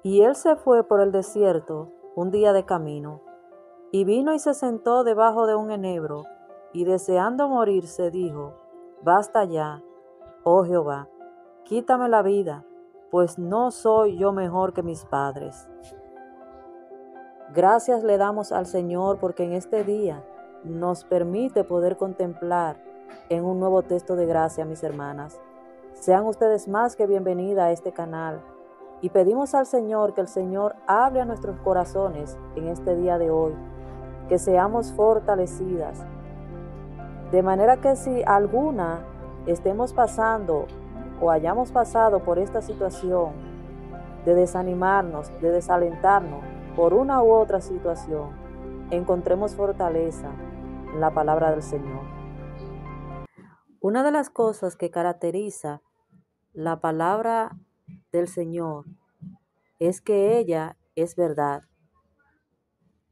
Y él se fue por el desierto un día de camino, y vino y se sentó debajo de un enebro, y deseando morirse dijo: Basta ya, oh Jehová, quítame la vida, pues no soy yo mejor que mis padres. Gracias le damos al Señor porque en este día nos permite poder contemplar en un nuevo texto de gracia, mis hermanas. Sean ustedes más que bienvenidas a este canal y pedimos al Señor que el Señor hable a nuestros corazones en este día de hoy, que seamos fortalecidas, de manera que si alguna estemos pasando o hayamos pasado por esta situación de desanimarnos, de desalentarnos por una u otra situación, encontremos fortaleza en la palabra del Señor. Una de las cosas que caracteriza la palabra del Señor es que ella es verdad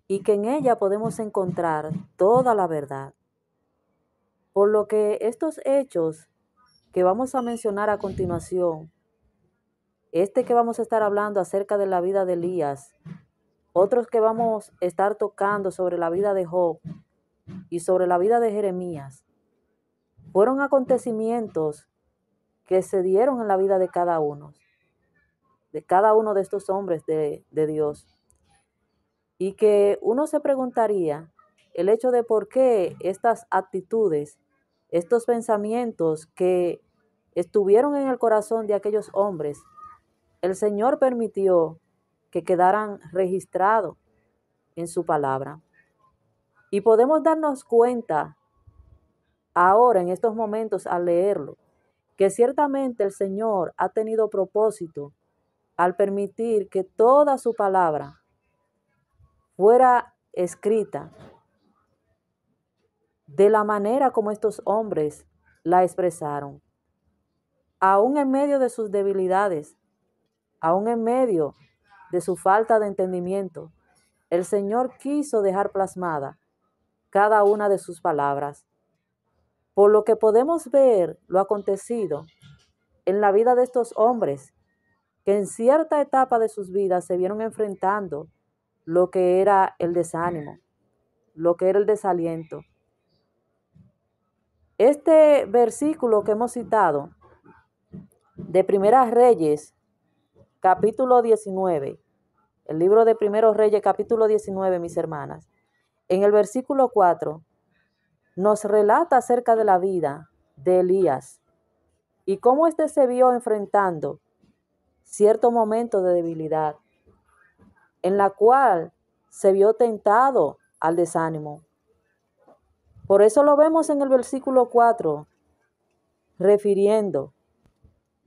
y que en ella podemos encontrar toda la verdad. Por lo que estos hechos que vamos a mencionar a continuación, que vamos a estar hablando acerca de la vida de Elías, otros que vamos a estar tocando sobre la vida de Job y sobre la vida de Jeremías, fueron acontecimientos que se dieron en la vida de cada uno de estos hombres de Dios. Y que uno se preguntaría el hecho de por qué estas actitudes, estos pensamientos que estuvieron en el corazón de aquellos hombres, el Señor permitió que quedaran registrados en su palabra. Y podemos darnos cuenta ahora, en estos momentos, al leerlo, que ciertamente el Señor ha tenido propósito al permitir que toda su palabra fuera escrita de la manera como estos hombres la expresaron, aún en medio de sus debilidades, aún en medio de su falta de entendimiento. El Señor quiso dejar plasmada cada una de sus palabras, por lo que podemos ver lo acontecido en la vida de estos hombres, que en cierta etapa de sus vidas se vieron enfrentando lo que era el desánimo, lo que era el desaliento. Este versículo que hemos citado de Primeras Reyes, capítulo 19, el libro de Primeros Reyes, capítulo 19, mis hermanas, en el versículo 4, nos relata acerca de la vida de Elías y cómo éste se vio enfrentando cierto momento de debilidad, en la cual se vio tentado al desánimo. Por eso lo vemos en el versículo 4, refiriendo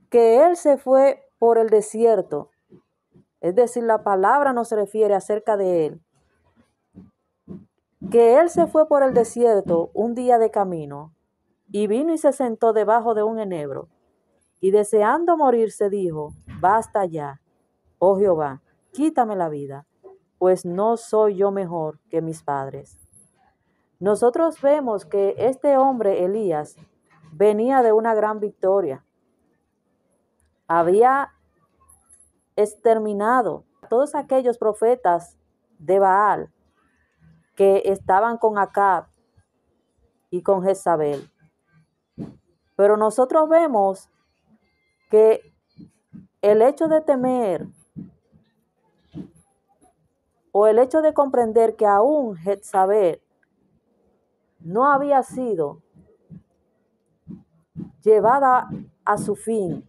que él se fue por el desierto, es decir, la palabra nos refiere acerca de él, que él se fue por el desierto un día de camino, y vino y se sentó debajo de un enebro, y deseando morirse dijo: Basta ya, oh Jehová, quítame la vida, pues no soy yo mejor que mis padres. Nosotros vemos que este hombre, Elías, venía de una gran victoria. Había exterminado a todos aquellos profetas de Baal que estaban con Acab y con Jezabel. Pero nosotros vemos que el hecho de temer o el hecho de comprender que aún Jezabel no había sido llevada a su fin,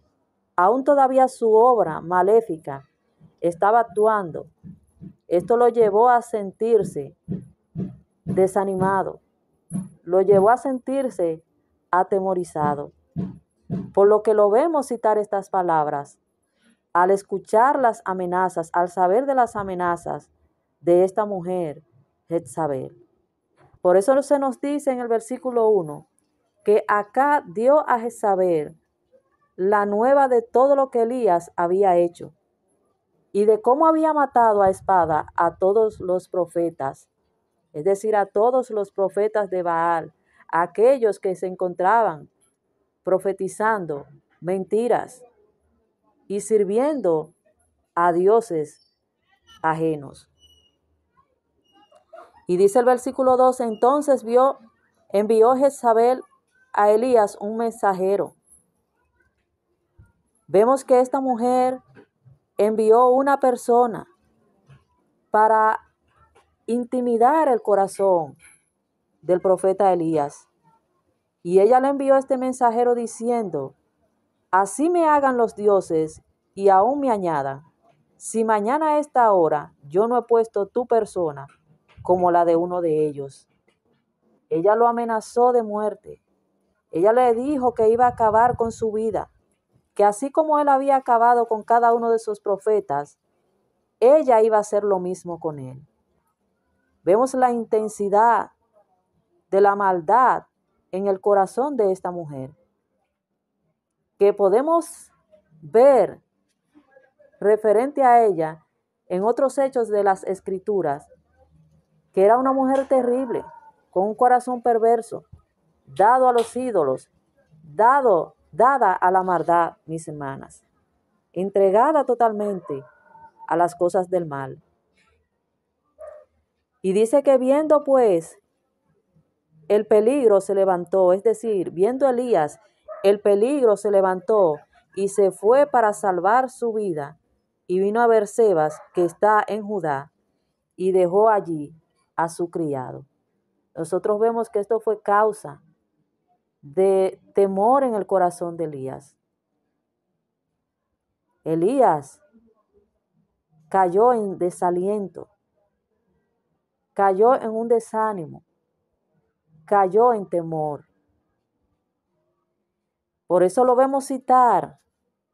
aún todavía su obra maléfica estaba actuando, esto lo llevó a sentirse desanimado, lo llevó a sentirse atemorizado, por lo que lo vemos citar estas palabras al escuchar las amenazas, al saber de las amenazas de esta mujer, Jezabel. Por eso se nos dice en el versículo 1 que acá dio a Jezabel la nueva de todo lo que Elías había hecho y de cómo había matado a espada a todos los profetas, es decir, a todos los profetas de Baal, aquellos que se encontraban profetizando mentiras y sirviendo a dioses ajenos. Y dice el versículo 2, entonces envió Jezabel a Elías un mensajero. Vemos que esta mujer envió una persona para intimidar el corazón del profeta Elías. Y ella le envió este mensajero diciendo, así me hagan los dioses y aún me añadan, si mañana a esta hora yo no he puesto tu persona como la de uno de ellos. Ella lo amenazó de muerte. Ella le dijo que iba a acabar con su vida, que así como él había acabado con cada uno de sus profetas, ella iba a hacer lo mismo con él. Vemos la intensidad de la maldad en el corazón de esta mujer, que podemos ver referente a ella en otros hechos de las Escrituras, que era una mujer terrible, con un corazón perverso, dado a los ídolos, dada a la maldad, mis hermanas, entregada totalmente a las cosas del mal. Y dice que viendo pues el peligro se levantó, es decir, viendo Elías el peligro se levantó y se fue para salvar su vida y vino a Berseba, que está en Judá, y dejó allí a su criado. Nosotros vemos que esto fue causa de temor en el corazón de Elías. Elías cayó en desaliento, cayó en un desánimo, cayó en temor. Por eso lo vemos citar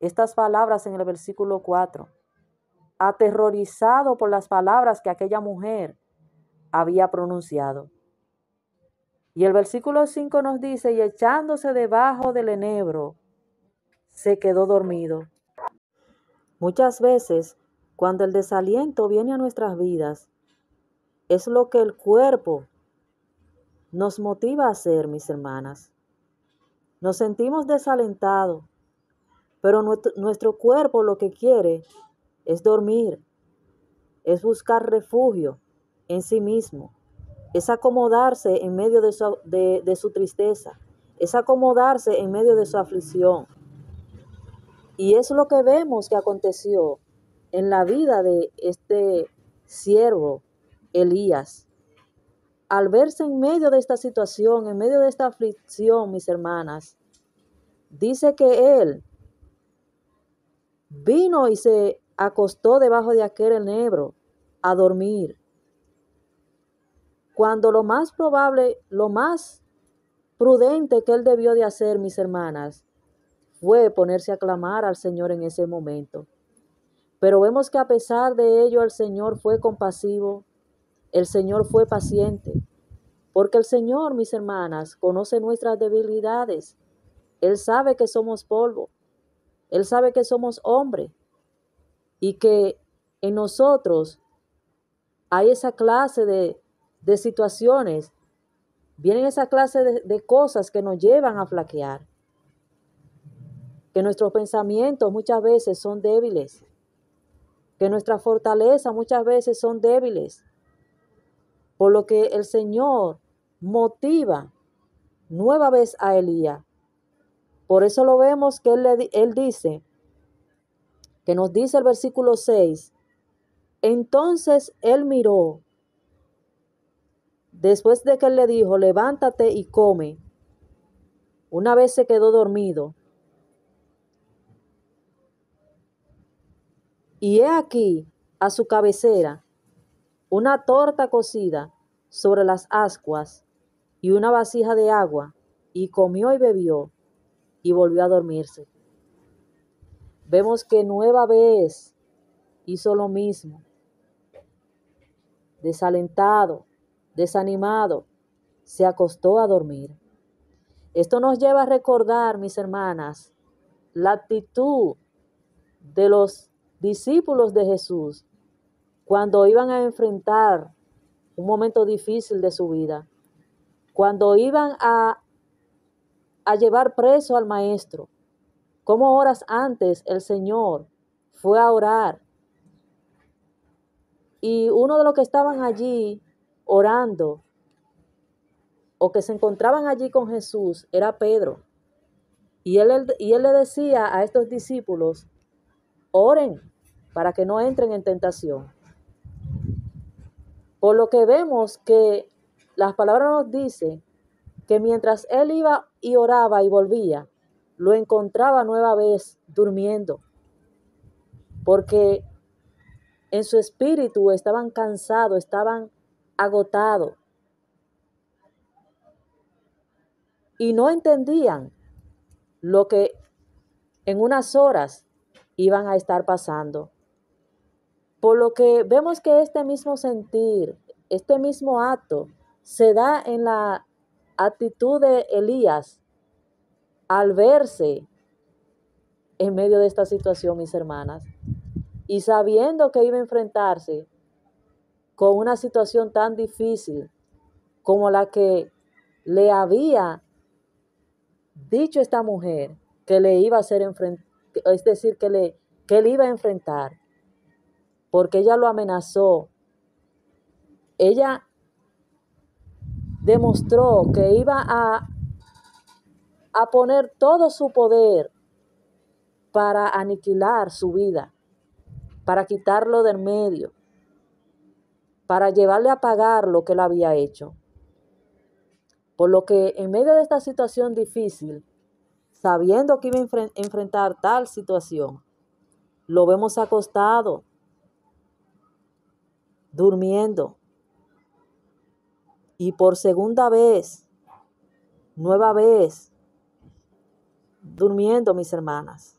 estas palabras en el versículo 4, aterrorizado por las palabras que aquella mujer había pronunciado. Y el versículo 5 nos dice, y echándose debajo del enebro, se quedó dormido. Muchas veces, cuando el desaliento viene a nuestras vidas, es lo que el cuerpo nos motiva a hacer, mis hermanas. Nos sentimos desalentados, pero nuestro cuerpo lo que quiere es dormir, es buscar refugio en sí mismo, es acomodarse en medio de su tristeza, es acomodarse en medio de su aflicción. Y es lo que vemos que aconteció en la vida de este siervo Elías. Al verse en medio de esta situación, en medio de esta aflicción, mis hermanas, dice que él vino y se acostó debajo de aquel enebro a dormir. Cuando lo más probable, lo más prudente que él debió de hacer, mis hermanas, fue ponerse a clamar al Señor en ese momento. Pero vemos que a pesar de ello, el Señor fue compasivo, el Señor fue paciente, porque el Señor, mis hermanas, conoce nuestras debilidades. Él sabe que somos polvo, Él sabe que somos hombre y que en nosotros hay esa clase de situaciones, vienen esa clase de cosas que nos llevan a flaquear, que nuestros pensamientos muchas veces son débiles, que nuestra fortaleza muchas veces son débiles, por lo que el Señor motiva nueva vez a Elías. Por eso lo vemos que él dice, que nos dice el versículo 6, entonces él miró, después de que él le dijo, levántate y come, una vez se quedó dormido. Y he aquí a su cabecera una torta cocida sobre las ascuas y una vasija de agua, y comió y bebió y volvió a dormirse. Vemos que nueva vez hizo lo mismo, desalentado, desanimado, se acostó a dormir. Esto nos lleva a recordar, mis hermanas, la actitud de los discípulos de Jesús cuando iban a enfrentar un momento difícil de su vida, cuando iban a llevar preso al maestro. Como horas antes el Señor fue a orar Y uno de los que estaban allí orando o que se encontraban allí con Jesús era Pedro. Y él le decía a estos discípulos, oren para que no entren en tentación. Por lo que vemos que las palabras nos dicen que mientras él iba y oraba y volvía, lo encontraba nueva vez durmiendo, porque en su espíritu estaban cansados, estaban agotados y no entendían lo que en unas horas iban a estar pasando. Por lo que vemos que este mismo sentir, este mismo acto, se da en la actitud de Elías al verse en medio de esta situación, mis hermanas, y sabiendo que iba a enfrentarse con una situación tan difícil como la que le había dicho esta mujer que le iba a hacer es decir, que él iba a enfrentar, porque ella lo amenazó. Ella demostró que iba a poner todo su poder para aniquilar su vida, para quitarlo del medio, para llevarle a pagar lo que él había hecho. Por lo que en medio de esta situación difícil, sabiendo que iba a enfrentar tal situación, lo vemos acostado, durmiendo. Y por segunda vez, nueva vez, durmiendo, mis hermanas.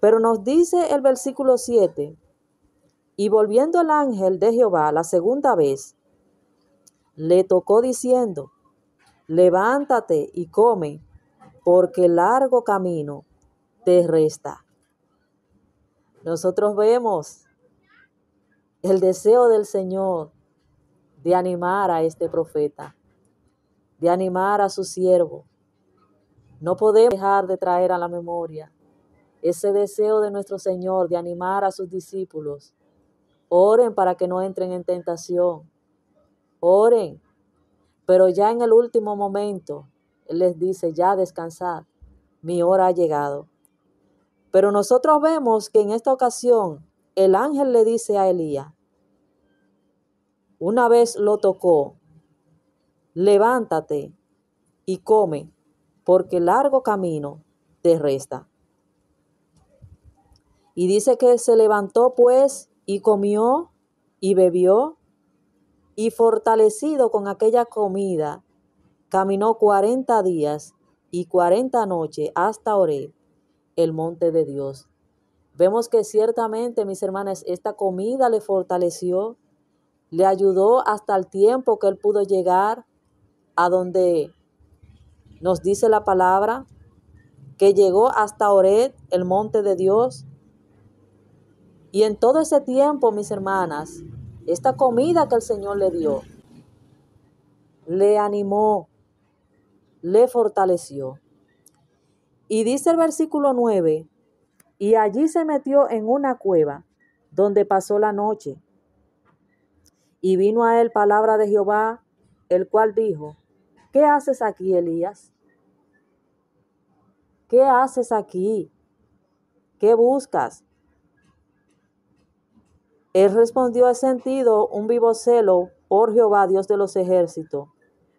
Pero nos dice el versículo 7, y volviendo el ángel de Jehová la segunda vez, le tocó diciendo, levántate y come, porque largo camino te resta. Nosotros vemos el deseo del Señor de animar a este profeta, de animar a su siervo. No podemos dejar de traer a la memoria ese deseo de nuestro Señor de animar a sus discípulos. Oren para que no entren en tentación. Oren. Pero ya en el último momento, Él les dice, ya descansad, mi hora ha llegado. Pero nosotros vemos que en esta ocasión, el ángel le dice a Elías, una vez lo tocó, levántate y come, porque largo camino te resta. Y dice que se levantó pues y comió y bebió, y fortalecido con aquella comida, caminó 40 días y 40 noches hasta Horeb, el monte de Dios. Vemos que ciertamente, mis hermanas, esta comida le fortaleció, le ayudó hasta el tiempo que él pudo llegar a donde nos dice la palabra, que llegó hasta Horeb, el monte de Dios. Y en todo ese tiempo, mis hermanas, esta comida que el Señor le dio, le animó, le fortaleció. Y dice el versículo 9, y allí se metió en una cueva, donde pasó la noche. Y vino a él palabra de Jehová, el cual dijo, ¿qué haces aquí, Elías? ¿Qué haces aquí? ¿Qué buscas? Él respondió, he sentido un vivo celo por Jehová, Dios de los ejércitos,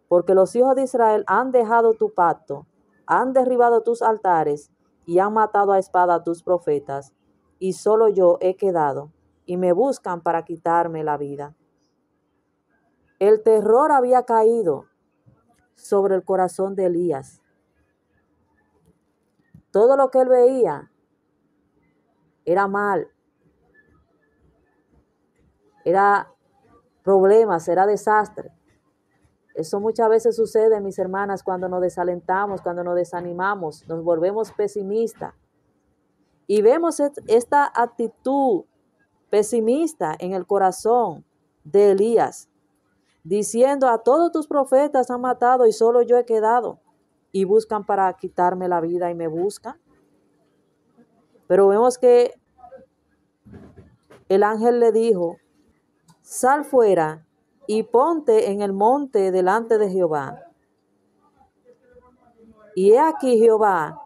porque los hijos de Israel han dejado tu pacto, han derribado tus altares y han matado a espada a tus profetas, y solo yo he quedado, y me buscan para quitarme la vida. El terror había caído sobre el corazón de Elías. Todo lo que él veía era mal, era problemas, era desastre. Eso muchas veces sucede, mis hermanas, cuando nos desalentamos, cuando nos desanimamos, nos volvemos pesimistas. Y vemos esta actitud pesimista en el corazón de Elías, diciendo, a todos tus profetas han matado y solo yo he quedado, y buscan para quitarme la vida y me buscan. Pero vemos que el ángel le dijo: sal fuera y ponte en el monte delante de Jehová. Y he aquí Jehová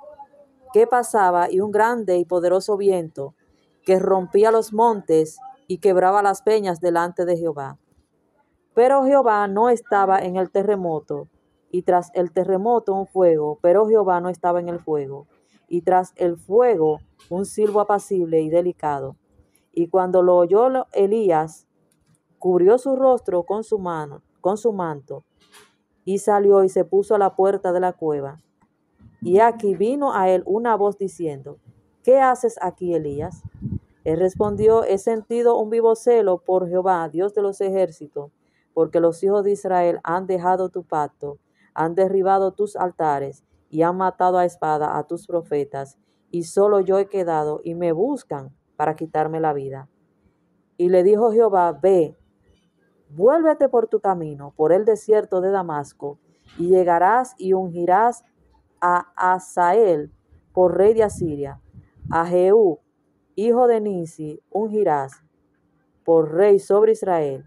que pasaba, y un grande y poderoso viento que rompía los montes y quebraba las peñas delante de Jehová. Pero Jehová no estaba en el terremoto, y tras el terremoto un fuego, pero Jehová no estaba en el fuego, y tras el fuego un silbo apacible y delicado. Y cuando lo oyó Elías, cubrió su rostro con su manto, y salió y se puso a la puerta de la cueva. Y aquí vino a él una voz diciendo: ¿qué haces aquí, Elías? Él respondió: he sentido un vivo celo por Jehová, Dios de los ejércitos, porque los hijos de Israel han dejado tu pacto, han derribado tus altares y han matado a espada a tus profetas, y solo yo he quedado, y me buscan para quitarme la vida. Y le dijo Jehová: ve, vuélvete por tu camino, por el desierto de Damasco, y llegarás y ungirás a Hazael por rey de Asiria, a Jehú, hijo de Nisi, ungirás por rey sobre Israel,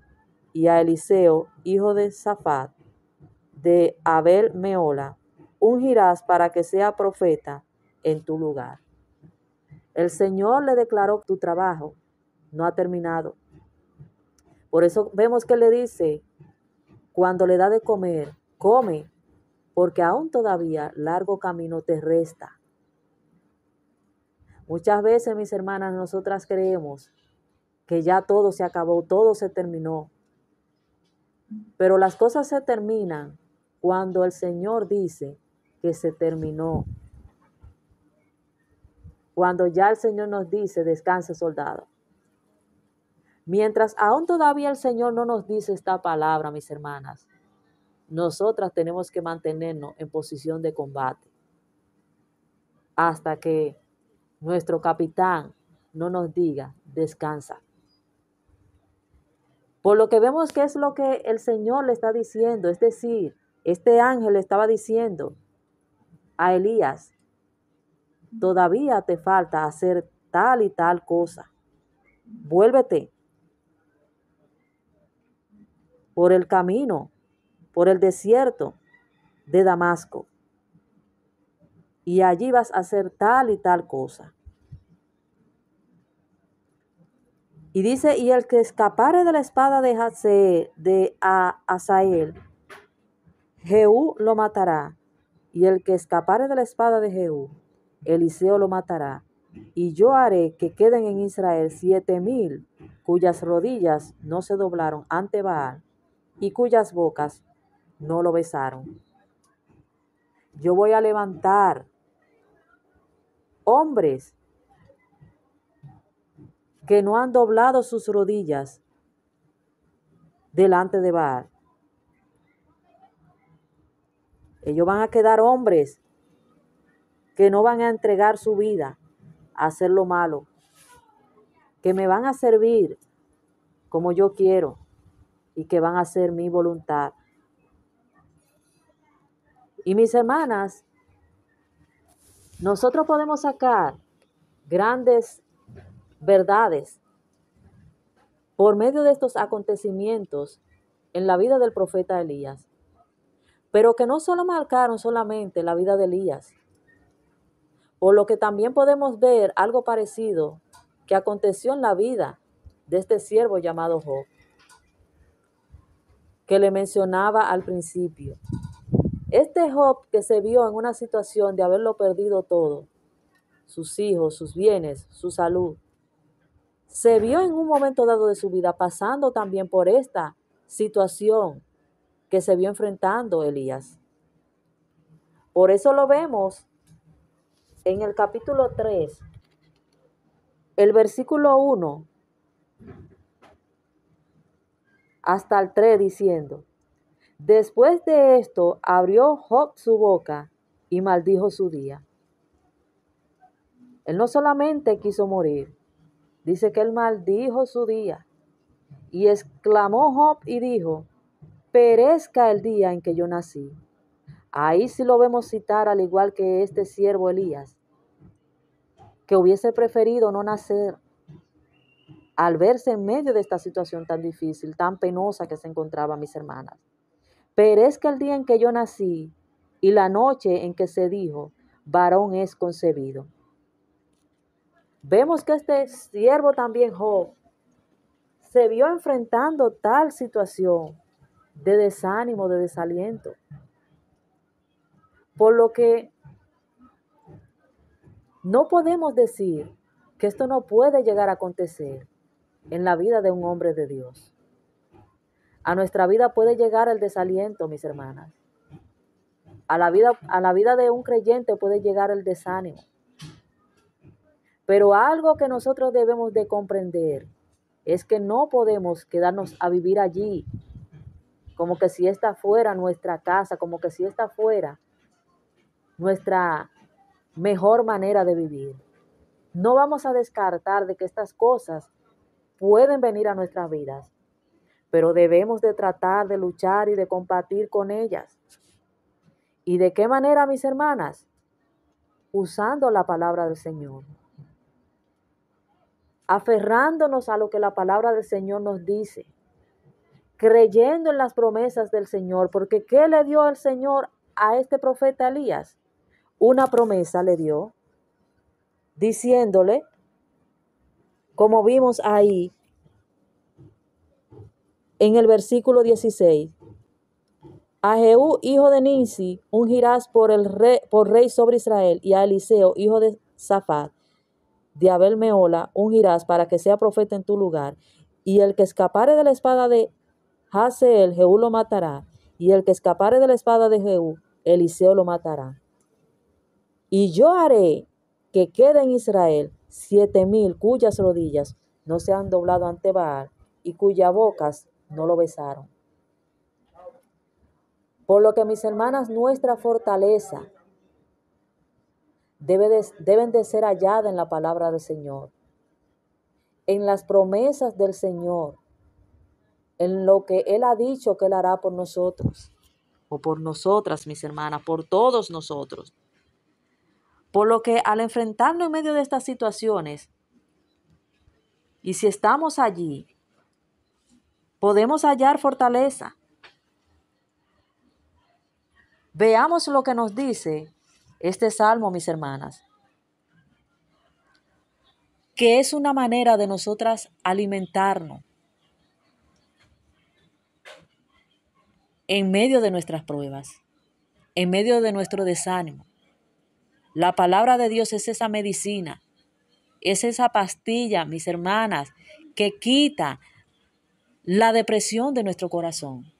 y a Eliseo, hijo de Safat, de Abel Meola, ungirás para que sea profeta en tu lugar. El Señor le declaró: tu trabajo no ha terminado. Por eso vemos que le dice, cuando le da de comer, come, porque aún todavía largo camino te resta. Muchas veces, mis hermanas, nosotras creemos que ya todo se acabó, todo se terminó. Pero las cosas se terminan cuando el Señor dice que se terminó. Cuando ya el Señor nos dice: descanse, soldado. Mientras aún todavía el Señor no nos dice esta palabra, mis hermanas, nosotras tenemos que mantenernos en posición de combate hasta que nuestro capitán no nos diga: descansa. Por lo que vemos que es lo que el Señor le está diciendo, es decir, este ángel le estaba diciendo a Elías: todavía te falta hacer tal y tal cosa. Vuélvete por el camino, por el desierto de Damasco, y allí vas a hacer tal y tal cosa. Y dice: y el que escapare de la espada de Hazael, Jehú lo matará. Y el que escapare de la espada de Jehú, Eliseo lo matará. Y yo haré que queden en Israel 7,000 cuyas rodillas no se doblaron ante Baal y cuyas bocas no lo besaron. Yo voy a levantar hombres que no han doblado sus rodillas delante de Baal. Ellos van a quedar hombres que no van a entregar su vida a hacer lo malo, que me van a servir como yo quiero y que van a hacer mi voluntad. Y mis hermanas, nosotros podemos sacar grandes verdades por medio de estos acontecimientos en la vida del profeta Elías, pero que no solo marcaron solamente la vida de Elías, por lo que también podemos ver algo parecido que aconteció en la vida de este siervo llamado Job, que le mencionaba al principio. Este Job, que se vio en una situación de haberlo perdido todo, sus hijos, sus bienes, su salud, se vio en un momento dado de su vida pasando también por esta situación que se vio enfrentando Elías. Por eso lo vemos en el capítulo 3, el versículo 1 hasta el 3, diciendo: después de esto abrió Job su boca y maldijo su día. Él no solamente quiso morir, dice que él maldijo su día. Y exclamó Job y dijo: perezca el día en que yo nací. Ahí sí lo vemos citar, al igual que este siervo Elías, que hubiese preferido no nacer al verse en medio de esta situación tan difícil, tan penosa que se encontraba, mis hermanas. Perezca el día en que yo nací y la noche en que se dijo, varón es concebido. Vemos que este siervo también, Job, se vio enfrentando tal situación de desánimo, de desaliento. Por lo que no podemos decir que esto no puede llegar a acontecer en la vida de un hombre de Dios. A nuestra vida puede llegar el desaliento, mis hermanas. A la vida de un creyente puede llegar el desánimo. Pero algo que nosotros debemos de comprender es que no podemos quedarnos a vivir allí, como que si esta fuera nuestra casa, como que si esta fuera nuestra mejor manera de vivir. No vamos a descartar de que estas cosas pueden venir a nuestras vidas, pero debemos de tratar de luchar y de combatir con ellas. ¿Y de qué manera, mis hermanas? Usando la palabra del Señor. Aferrándonos a lo que la palabra del Señor nos dice. Creyendo en las promesas del Señor, porque ¿qué le dio el Señor a este profeta Elías? Una promesa le dio, diciéndole, como vimos ahí en el versículo 16, a Jehú, hijo de Ninsi, ungirás por rey sobre Israel, y a Eliseo, hijo de Safat, de Abel Meola, ungirás para que sea profeta en tu lugar. Y el que escapare de la espada de Hazael, Jehú lo matará. Y el que escapare de la espada de Jehú, Eliseo lo matará. Y yo haré que quede en Israel 7,000 cuyas rodillas no se han doblado ante Baal y cuyas bocas no lo besaron. Por lo que, mis hermanas, nuestra fortaleza deben de ser hallada en la palabra del Señor, en las promesas del Señor, en lo que Él ha dicho que Él hará por nosotros, o por nosotras, mis hermanas, por todos nosotros. Por lo que al enfrentarnos en medio de estas situaciones, y si estamos allí, podemos hallar fortaleza. Veamos lo que nos dice este salmo, mis hermanas, que es una manera de nosotras alimentarnos en medio de nuestras pruebas, en medio de nuestro desánimo. La palabra de Dios es esa medicina, es esa pastilla, mis hermanas, que quita la depresión de nuestro corazón.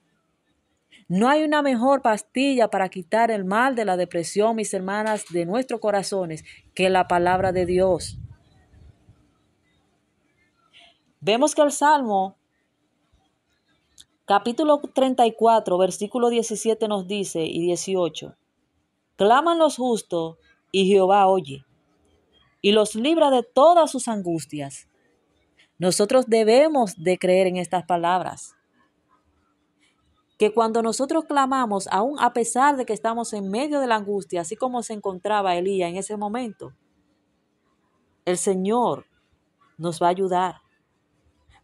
No hay una mejor pastilla para quitar el mal de la depresión, mis hermanas, de nuestros corazones, que la palabra de Dios. Vemos que el Salmo, capítulo 34, versículo 17 nos dice, y 18, claman los justos y Jehová oye, y los libra de todas sus angustias. Nosotros debemos de creer en estas palabras, que cuando nosotros clamamos, aún a pesar de que estamos en medio de la angustia, así como se encontraba Elías en ese momento, el Señor nos va a ayudar.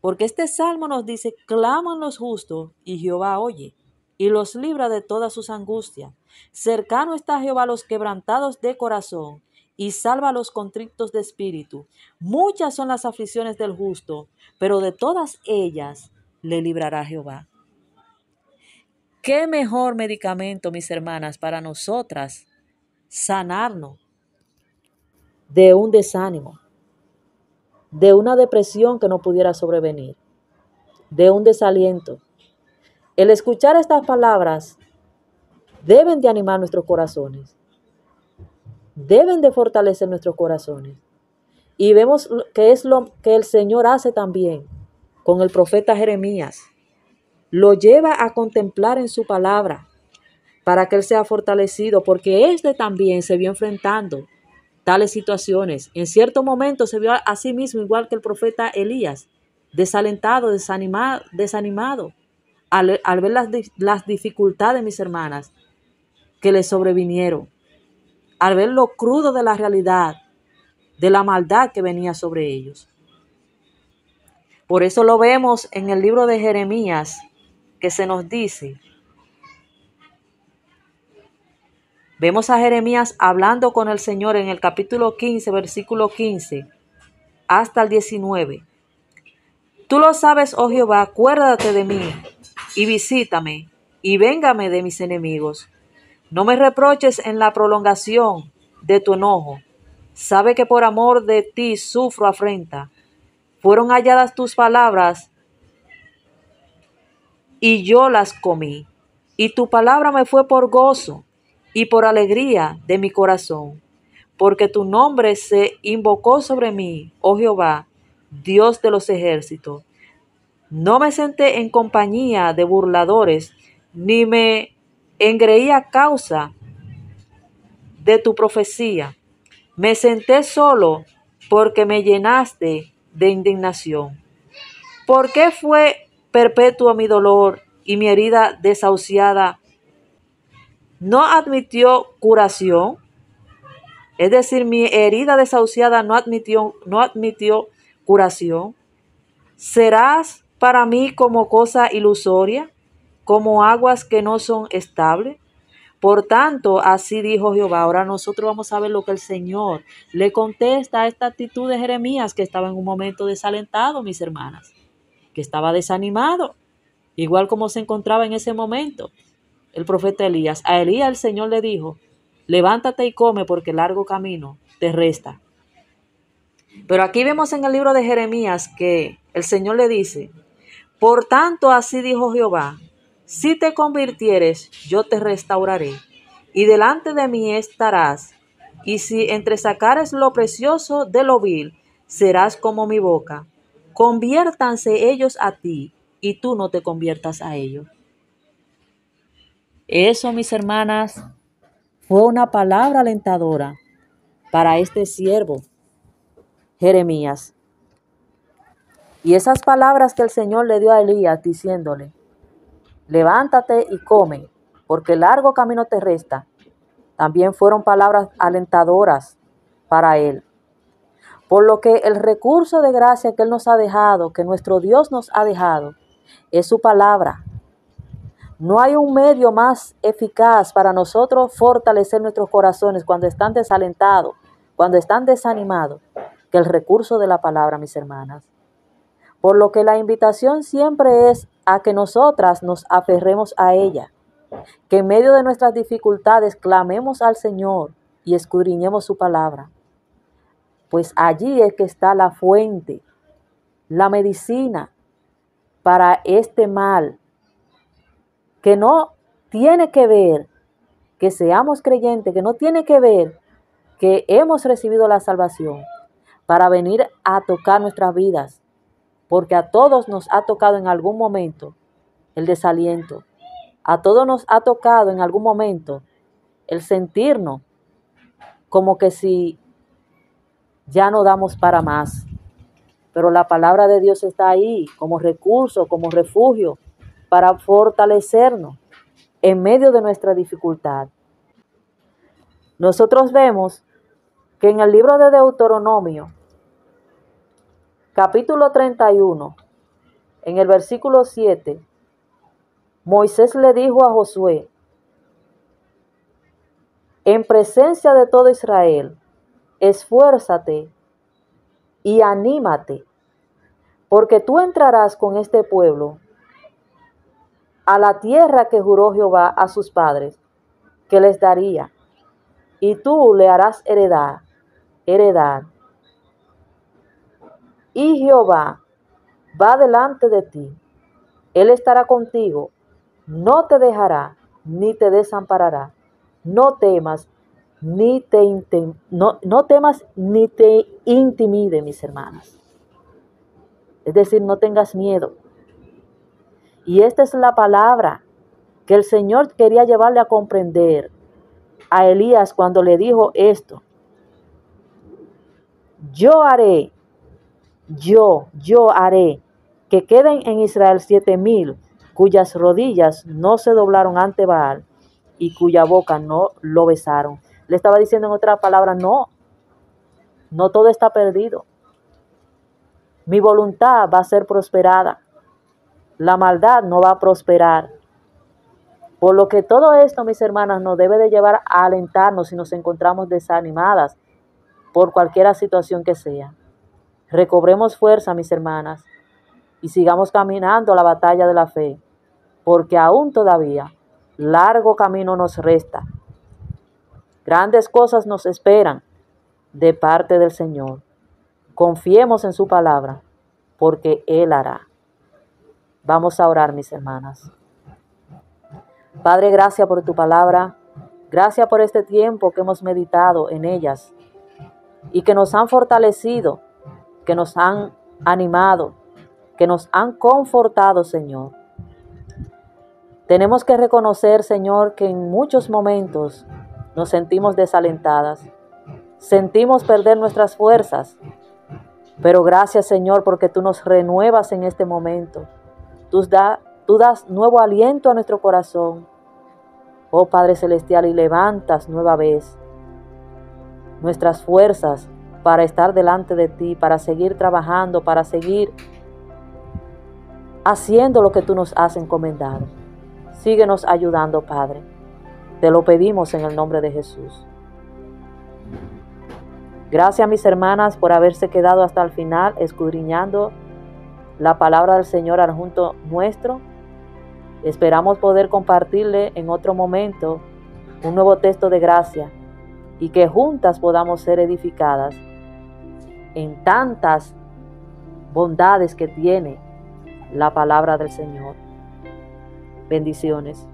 Porque este salmo nos dice, claman los justos y Jehová oye, y los libra de todas sus angustias. Cercano está Jehová a los quebrantados de corazón, y salva a los contritos de espíritu. Muchas son las aflicciones del justo, pero de todas ellas le librará Jehová. ¿Qué mejor medicamento, mis hermanas, para nosotras sanarnos de un desánimo, de una depresión que no pudiera sobrevenir, de un desaliento? El escuchar estas palabras deben de animar nuestros corazones, deben de fortalecer nuestros corazones. Y vemos que es lo que el Señor hace también con el profeta Jeremías. Lo lleva a contemplar en su palabra para que él sea fortalecido, porque éste también se vio enfrentando tales situaciones. En cierto momento se vio a sí mismo, igual que el profeta Elías, desalentado, desanimado, al ver las dificultades, mis hermanas, que le sobrevinieron, al ver lo crudo de la realidad, de la maldad que venía sobre ellos. Por eso lo vemos en el libro de Jeremías, que se nos dice, vemos a Jeremías hablando con el Señor en el capítulo 15, versículo 15, hasta el 19. Tú lo sabes, oh Jehová, acuérdate de mí, y visítame, y véngame de mis enemigos. No me reproches en la prolongación de tu enojo. Sabe que por amor de ti sufro afrenta. Fueron halladas tus palabras, y yo las comí. Y tu palabra me fue por gozo y por alegría de mi corazón. Porque tu nombre se invocó sobre mí, oh Jehová, Dios de los ejércitos. No me senté en compañía de burladores, ni me engreí a causa de tu profecía. Me senté solo porque me llenaste de indignación. ¿Por qué fue perpetuo mi dolor y mi herida desahuciada no admitió curación? Es decir, mi herida desahuciada no admitió curación. ¿Serás para mí como cosa ilusoria, como aguas que no son estables? Por tanto, así dijo Jehová. Ahora nosotros vamos a ver lo que el Señor le contesta a esta actitud de Jeremías, que estaba en un momento desalentado, mis hermanas, que estaba desanimado, igual como se encontraba en ese momento el profeta Elías. A Elías el Señor le dijo, levántate y come porque largo camino te resta. Pero aquí vemos en el libro de Jeremías que el Señor le dice, por tanto así dijo Jehová, si te convirtieres, yo te restauraré, y delante de mí estarás, y si entresacares lo precioso de lo vil, serás como mi boca. Conviértanse ellos a ti, y tú no te conviertas a ellos. Eso, mis hermanas, fue una palabra alentadora para este siervo, Jeremías. Y esas palabras que el Señor le dio a Elías diciéndole, levántate y come, porque largo camino te resta, también fueron palabras alentadoras para él. Por lo que el recurso de gracia que Él nos ha dejado, que nuestro Dios nos ha dejado, es su palabra. No hay un medio más eficaz para nosotros fortalecer nuestros corazones cuando están desalentados, cuando están desanimados, que el recurso de la palabra, mis hermanas. Por lo que la invitación siempre es a que nosotras nos aferremos a ella, que en medio de nuestras dificultades clamemos al Señor y escudriñemos su palabra. Pues allí es que está la fuente, la medicina para este mal, que no tiene que ver que seamos creyentes, que no tiene que ver que hemos recibido la salvación para venir a tocar nuestras vidas, porque a todos nos ha tocado en algún momento el desaliento, a todos nos ha tocado en algún momento el sentirnos como que si ya no damos para más. Pero la palabra de Dios está ahí como recurso, como refugio para fortalecernos en medio de nuestra dificultad. Nosotros vemos que en el libro de Deuteronomio, capítulo 31, en el versículo 7, Moisés le dijo a Josué, en presencia de todo Israel, esfuérzate y anímate, porque tú entrarás con este pueblo a la tierra que juró Jehová a sus padres, que les daría, y tú le harás heredar. Y Jehová va delante de ti, Él estará contigo, no te dejará, ni te desamparará. No temas, no temas ni te intimide, mis hermanas. Es decir, no tengas miedo. Y esta es la palabra que el Señor quería llevarle a comprender a Elías cuando le dijo esto. Yo haré que queden en Israel 7,000 cuyas rodillas no se doblaron ante Baal y cuya boca no lo besaron. Le estaba diciendo en otras palabras, no todo está perdido. Mi voluntad va a ser prosperada. La maldad no va a prosperar. Por lo que todo esto, mis hermanas, nos debe de llevar a alentarnos si nos encontramos desanimadas por cualquier situación que sea. Recobremos fuerza, mis hermanas, y sigamos caminando a la batalla de la fe, porque aún todavía largo camino nos resta. Grandes cosas nos esperan de parte del Señor. Confiemos en su palabra, porque Él hará. Vamos a orar, mis hermanas. Padre, gracias por tu palabra. Gracias por este tiempo que hemos meditado en ellas y que nos han fortalecido, que nos han animado, que nos han confortado, Señor. Tenemos que reconocer, Señor, que en muchos momentos nos sentimos desalentadas, sentimos perder nuestras fuerzas, pero gracias, Señor, porque tú nos renuevas en este momento. Tú das nuevo aliento a nuestro corazón, oh Padre Celestial, y levantas nueva vez nuestras fuerzas para estar delante de ti, para seguir trabajando, para seguir haciendo lo que tú nos has encomendado. Síguenos ayudando, Padre. Te lo pedimos en el nombre de Jesús. Gracias, mis hermanas, por haberse quedado hasta el final escudriñando la palabra del Señor al junto nuestro. Esperamos poder compartirle en otro momento un nuevo texto de gracia y que juntas podamos ser edificadas en tantas bondades que tiene la palabra del Señor. Bendiciones.